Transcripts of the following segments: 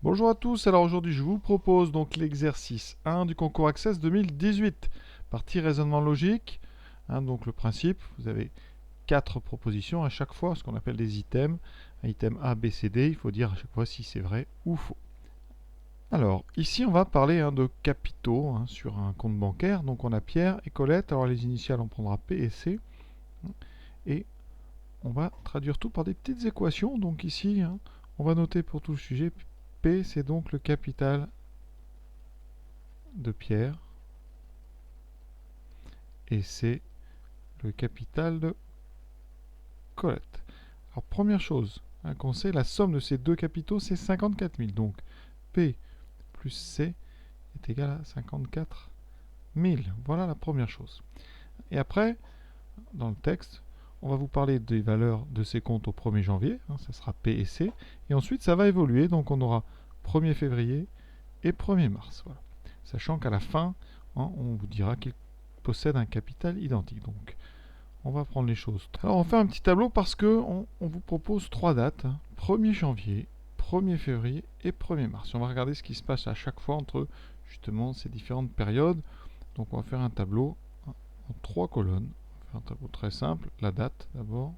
Bonjour à tous, alors aujourd'hui je vous propose donc l'exercice 1 du concours Access 2018, partie raisonnement logique. Donc le principe, vous avez 4 propositions à chaque fois, ce qu'on appelle des items. Un item A, B, C, D, il faut dire à chaque fois si c'est vrai ou faux. Alors ici on va parler de capitaux sur un compte bancaire. Donc on a Pierre et Colette, alors les initiales on prendra P et C. Et on va traduire tout par des petites équations. Donc ici on va noter pour tout le sujet, P c'est donc le capital de Pierre et c'est le capital de Colette. Alors première chose qu'on sait, la somme de ces deux capitaux c'est 54 000. Donc P plus C est égal à 54 000. Voilà la première chose. Et après, dans le texte, on va vous parler des valeurs de ces comptes au 1er janvier, ça sera P et C, et ensuite ça va évoluer, donc on aura 1er février et 1er mars. Voilà. Sachant qu'à la fin, on vous dira qu'ils possèdent un capital identique. Donc on va prendre les choses. Alors on fait un petit tableau parce que on vous propose 3 dates, 1er janvier, 1er février et 1er mars. Et on va regarder ce qui se passe à chaque fois entre justement ces différentes périodes. Donc on va faire un tableau en 3 colonnes. On va faire un tableau très simple, la date d'abord,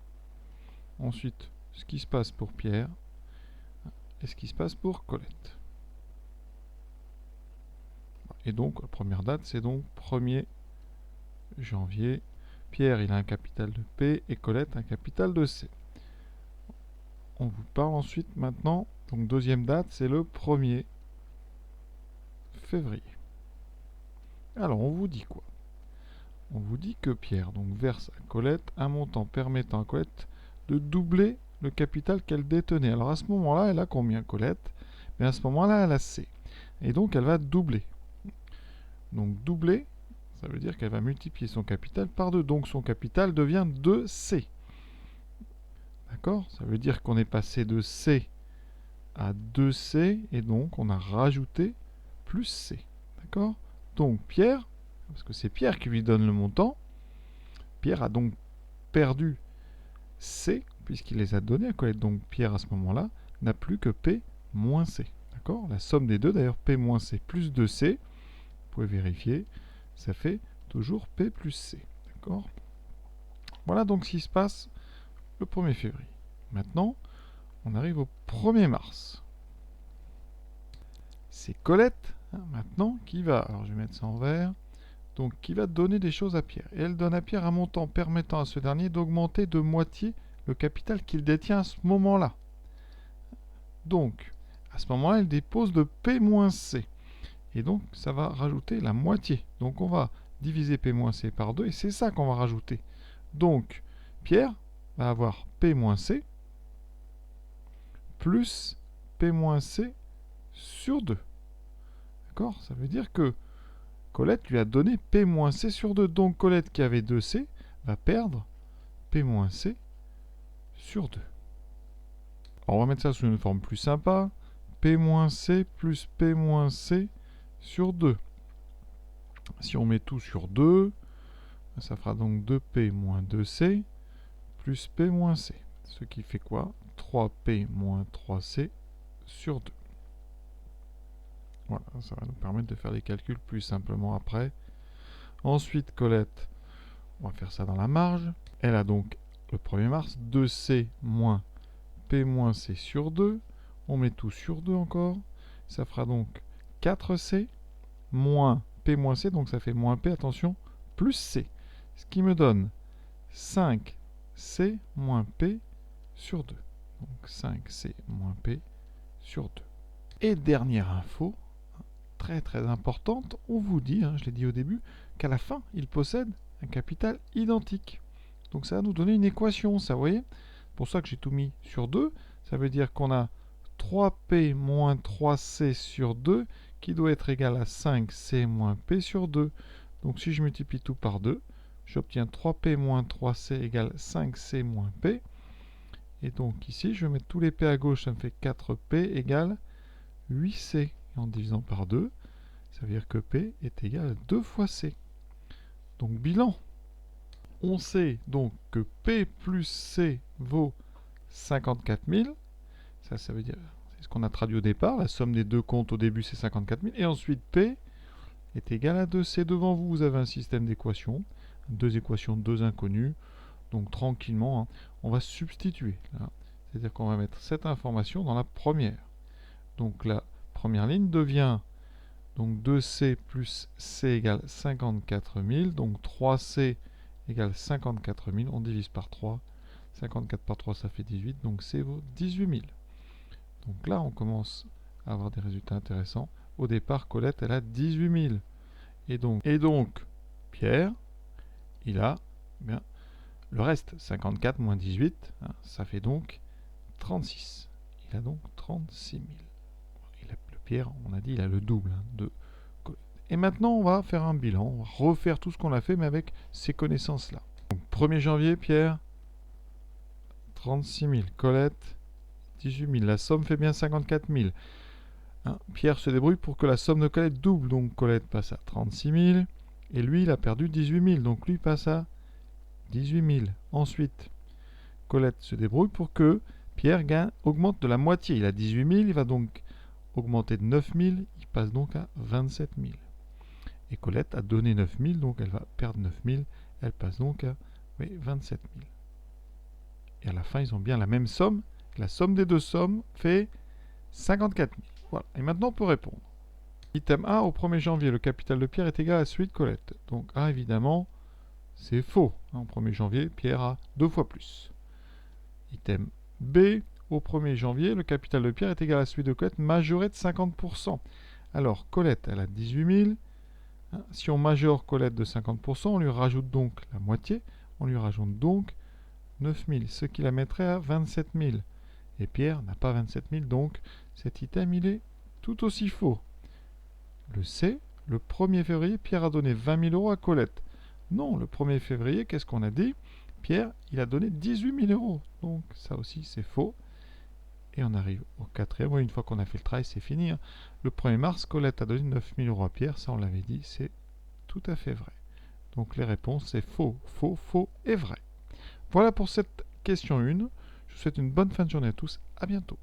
ensuite ce qui se passe pour Pierre et ce qui se passe pour Colette. Et donc la première date c'est donc 1er janvier. Pierre il a un capital de P et Colette un capital de C. On vous parle ensuite maintenant, donc deuxième date, c'est le 1er février. Alors on vous dit quoi? On vous dit que Pierre donc verse à Colette un montant permettant à Colette de doubler le capital qu'elle détenait. Alors à ce moment-là, elle a combien Colette? Mais à ce moment-là, elle a C. Et donc elle va doubler. Donc doubler, ça veut dire qu'elle va multiplier son capital par 2. Donc son capital devient 2C. D'accord? Ça veut dire qu'on est passé de C à 2C et donc on a rajouté plus C. D'accord? Donc Pierre, parce que c'est Pierre qui lui donne le montant, Pierre a donc perdu C puisqu'il les a donnés à Colette. Donc Pierre à ce moment-là n'a plus que P moins C. D'accord? La somme des deux, d'ailleurs P moins C plus 2C, vous pouvez vérifier, ça fait toujours P plus C. D'accord? Voilà donc ce qui se passe le 1er février. Maintenant, on arrive au 1er mars. C'est Colette, maintenant, qui va, alors je vais mettre ça en vert, donc qui va donner des choses à Pierre. Et elle donne à Pierre un montant permettant à ce dernier d'augmenter de moitié le capital qu'il détient à ce moment-là. Donc, à ce moment-là, elle dépose de P moins C. Et donc, ça va rajouter la moitié. Donc, on va diviser P moins C par 2, et c'est ça qu'on va rajouter. Donc, Pierre va avoir P moins C plus P moins C sur 2. D'accord? Ça veut dire que Colette lui a donné P moins C sur 2. Donc Colette qui avait 2C va perdre P moins C sur 2. Alors on va mettre ça sous une forme plus sympa. P moins C plus P moins C sur 2. Si on met tout sur 2, ça fera donc 2P moins 2C plus P moins C. Ce qui fait quoi? 3P moins 3C sur 2. Voilà, ça va nous permettre de faire les calculs plus simplement après. Ensuite, Colette, on va faire ça dans la marge. Elle a donc le 1er mars 2C moins P moins C sur 2. On met tout sur 2 encore. Ça fera donc 4C moins P moins C, donc ça fait moins P, attention, plus C. Ce qui me donne 5C moins P sur 2. Donc 5C moins P sur 2. Et dernière info, très très importante, on vous dit, je l'ai dit au début, qu'à la fin, il possède un capital identique. Donc ça va nous donner une équation, ça, vous voyez? C'est pour ça que j'ai tout mis sur 2. Ça veut dire qu'on a 3P moins 3C sur 2 qui doit être égal à 5C moins P sur 2. Donc si je multiplie tout par 2, j'obtiens 3P moins 3C égale 5C moins P. Et donc ici, je vais mettre tous les P à gauche, ça me fait 4P égale 8C. Et en divisant par 2, ça veut dire que P est égal à 2 fois C. Donc bilan. On sait donc que P plus C vaut 54 000. Ça veut dire c'est ce qu'on a traduit au départ. La somme des deux comptes au début, c'est 54 000. Et ensuite, P est égal à 2C. Devant vous, vous avez un système d'équations. Deux équations, deux inconnues. Donc tranquillement, on va substituer. C'est-à-dire qu'on va mettre cette information dans la première. Donc la première ligne devient donc 2C plus C égale 54 000. Donc 3C égale 54 000. On divise par 3. 54 par 3, ça fait 18. Donc C vaut 18 000. Donc là, on commence à avoir des résultats intéressants. Au départ, Colette, elle a 18 000. Et donc Pierre, il a le reste. 54 moins 18, ça fait donc 36. Il a donc 36 000. Le Pierre, on a dit, il a le double de Colette. Et maintenant, on va faire un bilan. On va refaire tout ce qu'on a fait, mais avec ces connaissances-là. Donc 1er janvier, Pierre, 36 000. Colette, 18 000. La somme fait bien 54 000. Pierre se débrouille pour que la somme de Colette double. Donc Colette passe à 36 000. Et lui, il a perdu 18 000. Donc lui passe à 18 000. Ensuite, Colette se débrouille pour que Pierre augmente de la moitié. Il a 18 000. Il va donc augmenter de 9 000. Il passe donc à 27 000. Et Colette a donné 9 000. Donc elle va perdre 9 000. Elle passe donc à 27 000. Et à la fin, ils ont bien la même somme. La somme des deux sommes fait 54 000. Voilà. Et maintenant, on peut répondre. Item A, au 1er janvier, le capital de Pierre est égal à celui de Colette. Donc A, évidemment, c'est faux. Au 1er janvier, Pierre a 2 fois plus. Item B, au 1er janvier, le capital de Pierre est égal à celui de Colette, majoré de 50%. Alors, Colette, elle a 18 000. Si on majore Colette de 50%, on lui rajoute donc la moitié. On lui rajoute donc 9 000, ce qui la mettrait à 27 000. Et Pierre n'a pas 27 000, donc cet item, il est tout aussi faux. Le C, le 1er février, Pierre a donné 20 000 € à Colette. Non, le 1er février, qu'est-ce qu'on a dit? Pierre, il a donné 18 000 €. Donc ça aussi, c'est faux. Et on arrive au 4e. Une fois qu'on a fait le travail, c'est fini. Le 1er mars, Colette a donné 9 000 € à Pierre. Ça, on l'avait dit, c'est tout à fait vrai. Donc les réponses, c'est faux, faux, faux et vrai. Voilà pour cette question 1. Je vous souhaite une bonne fin de journée à tous. À bientôt.